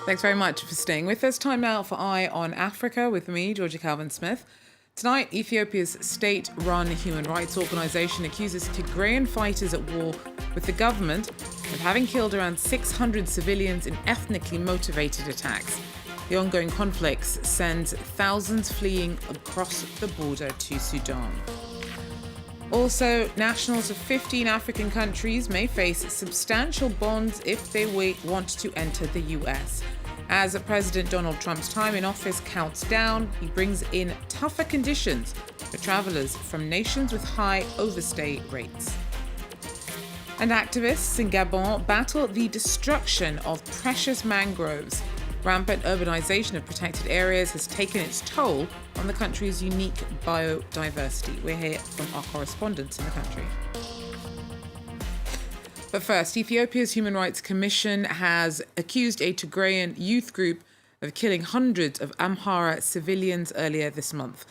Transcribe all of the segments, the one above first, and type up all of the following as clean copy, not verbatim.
Thanks very much for staying with us. Time now for Eye on Africa with me, Georgia Calvin-Smith. Tonight, Ethiopia's state-run human rights organisation accuses Tigrayan fighters at war with the government of having killed around 600 civilians in ethnically motivated attacks. The ongoing conflicts sends thousands fleeing across the border to Sudan. Also, nationals of 15 African countries may face substantial bonds if they want to enter the US. As President Donald Trump's time in office counts down, he brings in tougher conditions for travellers from nations with high overstay rates. And activists in Gabon battle the destruction of precious mangroves. Rampant urbanisation of protected areas has taken its toll on the country's unique biodiversity. We're here from our correspondents in the country. But first, Ethiopia's Human Rights Commission has accused a Tigrayan youth group of killing hundreds of Amhara civilians earlier this month.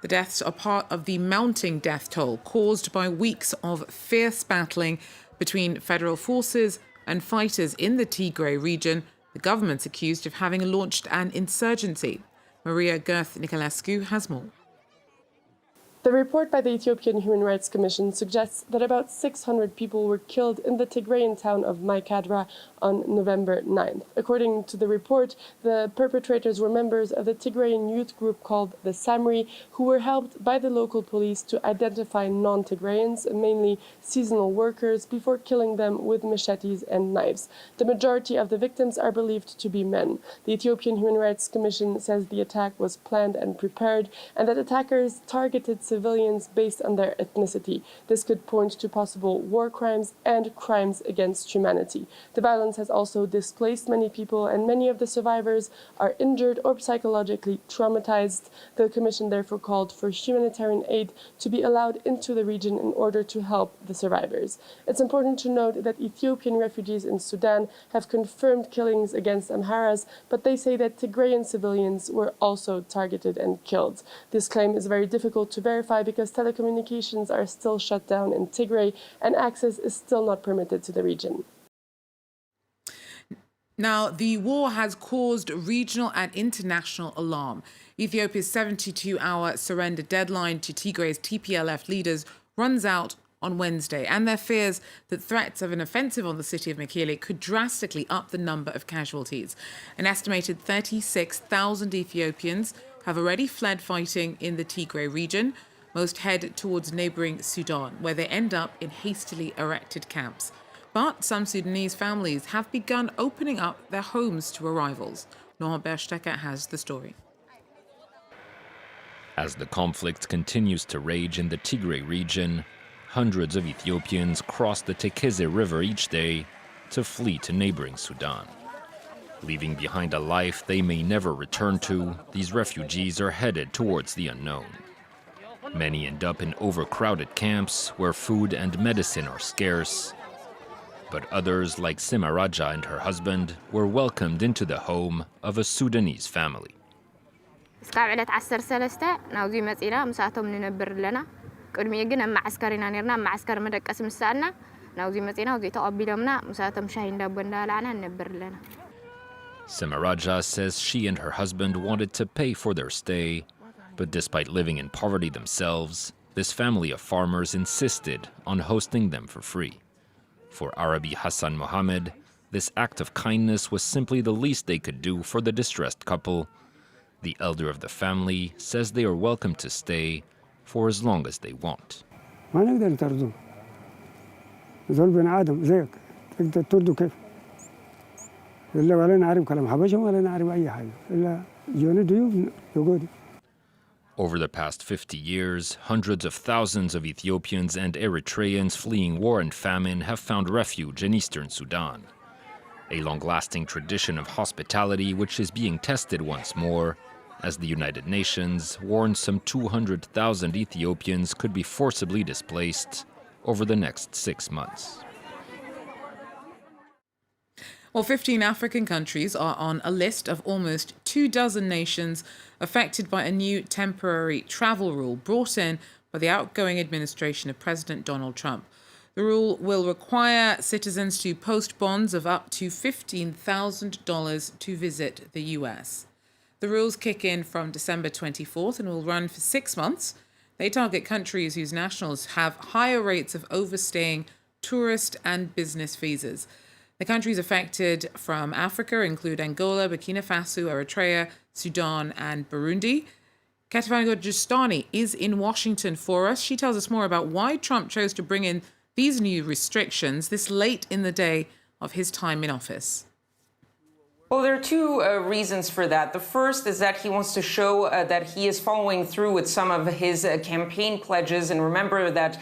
The deaths are part of the mounting death toll caused by weeks of fierce battling between federal forces and fighters in the Tigray region. The government's accused of having launched an insurgency. Maria Girth-Nicolescu has more. The report by the Ethiopian Human Rights Commission suggests that about 600 people were killed in the Tigrayan town of Maikadra on November 9th. According to the report, the perpetrators were members of the Tigrayan youth group called the Samri, who were helped by the local police to identify non-Tigrayans, mainly seasonal workers, before killing them with machetes and knives. The majority of the victims are believed to be men. The Ethiopian Human Rights Commission says the attack was planned and prepared, and that attackers targeted civilians based on their ethnicity. This could point to possible war crimes and crimes against humanity. The violence has also displaced many people, and many of the survivors are injured or psychologically traumatized. The Commission therefore called for humanitarian aid to be allowed into the region in order to help the survivors. It's important to note that Ethiopian refugees in Sudan have confirmed killings against Amharas, but they say that Tigrayan civilians were also targeted and killed. This claim is very difficult to verify because telecommunications are still shut down in Tigray and access is still not permitted to the region. Now, the war has caused regional and international alarm. Ethiopia's 72-hour surrender deadline to Tigray's TPLF leaders runs out on Wednesday, and their fears that threats of an offensive on the city of Mekele could drastically up the number of casualties. An estimated 36,000 Ethiopians have already fled fighting in the Tigray region. Most head towards neighbouring Sudan, where they end up in hastily erected camps. But some Sudanese families have begun opening up their homes to arrivals. Noah Berstecker has the story. As the conflict continues to rage in the Tigray region, hundreds of Ethiopians cross the Tekeze River each day to flee to neighbouring Sudan. Leaving behind a life they may never return to, these refugees are headed towards the unknown. Many end up in overcrowded camps where food and medicine are scarce. But others, like Simaraja and her husband, were welcomed into the home of a Sudanese family. Simaraja says she and her husband wanted to pay for their stay, but despite living in poverty themselves, this family of farmers insisted on hosting them for free. For Arabi Hassan Mohammed, this act of kindness was simply the least they could do for the distressed couple. The elder of the family says they are welcome to stay for as long as they want. Over the past 50 years, hundreds of thousands of Ethiopians and Eritreans fleeing war and famine have found refuge in eastern Sudan. A long-lasting tradition of hospitality which is being tested once more, as the United Nations warns some 200,000 Ethiopians could be forcibly displaced over the next 6 months. Well, 15 African countries are on a list of almost 24 nations affected by a new temporary travel rule brought in by the outgoing administration of President Donald Trump. The The rule will require citizens to post bonds of up to $15,000 to visit the US. The rules kick in from December 24th and will run for 6 months. They target countries whose nationals have higher rates of overstaying tourist and business visas. The countries affected from Africa include Angola, Burkina Faso, Eritrea, Sudan, and Burundi. Ketevan Gojistani is in Washington for us. She tells us more about why Trump chose to bring in these new restrictions this late in the day of his time in office. Well, there are two reasons for that. The first is that he wants to show that he is following through with some of his campaign pledges. And remember that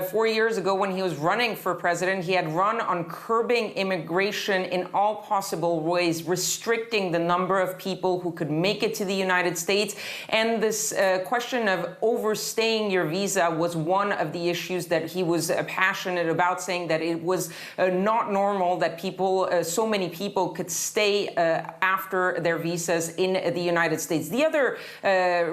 4 years ago when he was running for president, he had run on curbing immigration in all possible ways, restricting the number of people who could make it to the United States. And this question of overstaying your visa was one of the issues that he was passionate about, saying that it was not normal that people, so many people could stay after their visas in the United States. The other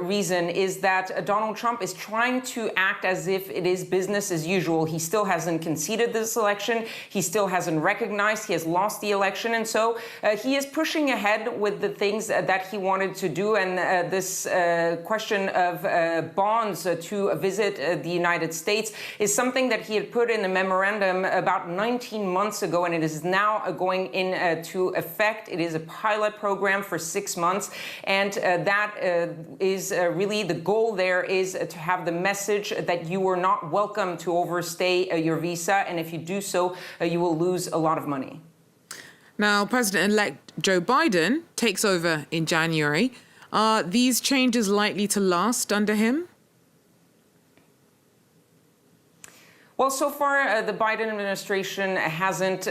reason is that Donald Trump is trying to act as if it is business as usual. He still hasn't conceded this election. He still hasn't recognized he has lost the election. And so he is pushing ahead with the things that he wanted to do. And this question of bonds to visit the United States is something that he had put in a memorandum about 19 months ago, and it is now going into effect. It is a pilot program for 6 months, and that is really the goal there is to have the message that you are not welcome to overstay your visa, and if you do so, you will lose a lot of money. Now, President-elect Joe Biden takes over in January. Are these changes likely to last under him? Well, so far, the Biden administration hasn't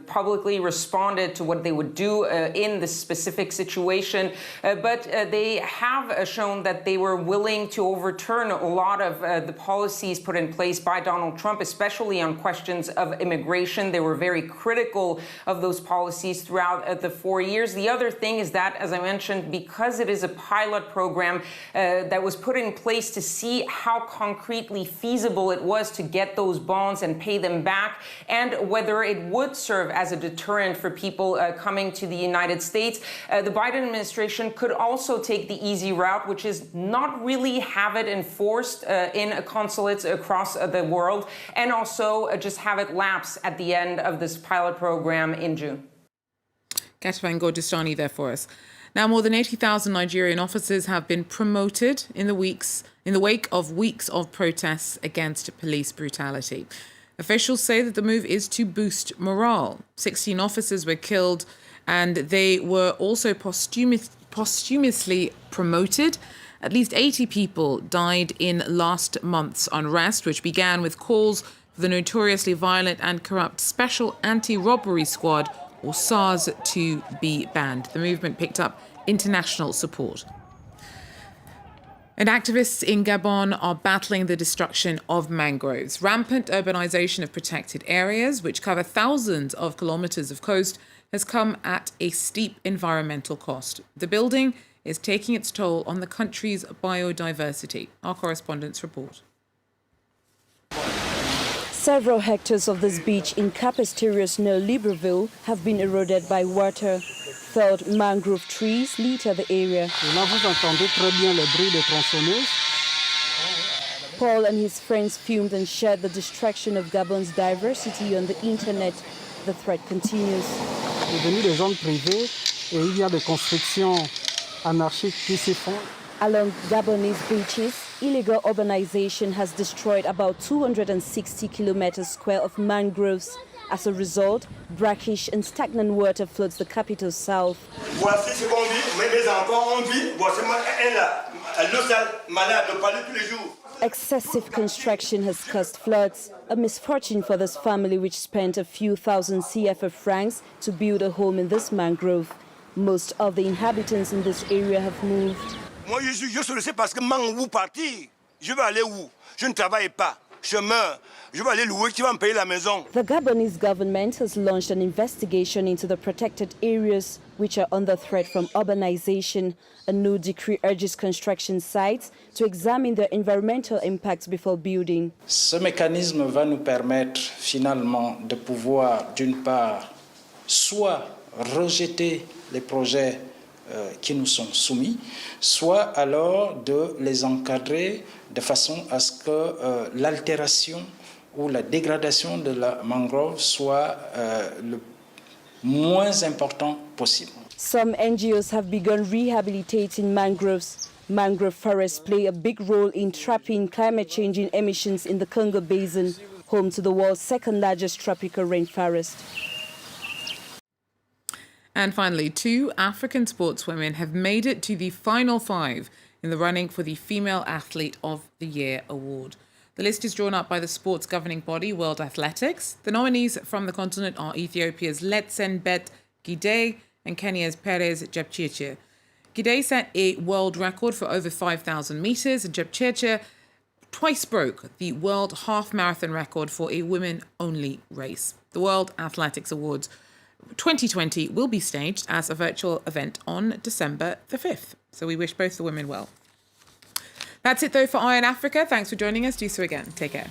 publicly responded to what they would do in this specific situation, but they have shown that they were willing to overturn a lot of the policies put in place by Donald Trump, especially on questions of immigration. They were very critical of those policies throughout the 4 years. The other thing is that, as I mentioned, because it is a pilot program that was put in place to see how concretely feasible it was to get those bonds and pay them back, and whether it would serve as a deterrent for people coming to the United States. The Biden administration could also take the easy route, which is not really have it enforced in consulates across the world, and also just have it lapse at the end of this pilot program in June. Ketevan Gojistani there for us. Now, more than 80,000 Nigerian officers have been promoted in the wake of weeks of protests against police brutality. Officials say that the move is to boost morale. 16 officers were killed, and they were also posthumously promoted. At least 80 people died in last month's unrest, which began with calls for the notoriously violent and corrupt Special Anti-Robbery Squad, or SARS, to be banned. The movement picked up international support. And activists in Gabon are battling the destruction of mangroves. Rampant urbanization of protected areas, which cover thousands of kilometers of coast, has come at a steep environmental cost. The building is taking its toll on the country's biodiversity. Our correspondents report. Several hectares of this beach in Capesterres near Libreville have been eroded by water. Felled mangrove trees litter the area. Paul and his friends filmed and shared the destruction of Gabon's diversity on the internet. The threat continues. Along Gabonese beaches, illegal urbanization has destroyed about 260 kilometers square of mangroves. As a result, brackish and stagnant water floods the capital south. Excessive construction has caused floods, a misfortune for this family which spent a few thousand CFA francs to build a home in this mangrove. Most of the inhabitants in this area have moved. Moi, je suis stressé parce que où partir. Je vais aller où? Je ne travaille pas. Je meurs. Je vais aller louer. Qui va me payer la maison? The Gabonese government has launched an investigation into the protected areas. which are under threat from urbanization. A new decree urges construction sites to examine their environmental impacts before building. Ce mécanisme va nous permettre finalement de pouvoir, d'une part, soit rejeter les projets qui nous sont soumis, soit alors de les encadrer de façon à ce que l'altération ou la dégradation de la mangrove soit le moins important possible. Some NGOs have begun rehabilitating mangroves. Mangrove forests play a big role in trapping climate-changing emissions in the Congo Basin, home to the world's second largest tropical rainforest. And finally, 2 African sportswomen have made it to the final 5 in the running for the Female Athlete of the Year award. The list is drawn up by the sports governing body, World Athletics. The nominees from the continent are Ethiopia's Letsenbet Gidey and Kenya's Perez Jepchirchir. Gidey set a world record for over 5,000 metres, and Jepchirchir twice broke the world half marathon record for a women-only race. The World Athletics Awards 2020 will be staged as a virtual event on December the 5th. So we wish both the women well. That's it, though, for Eye on Africa. Thanks for joining us. Do so again. Take care.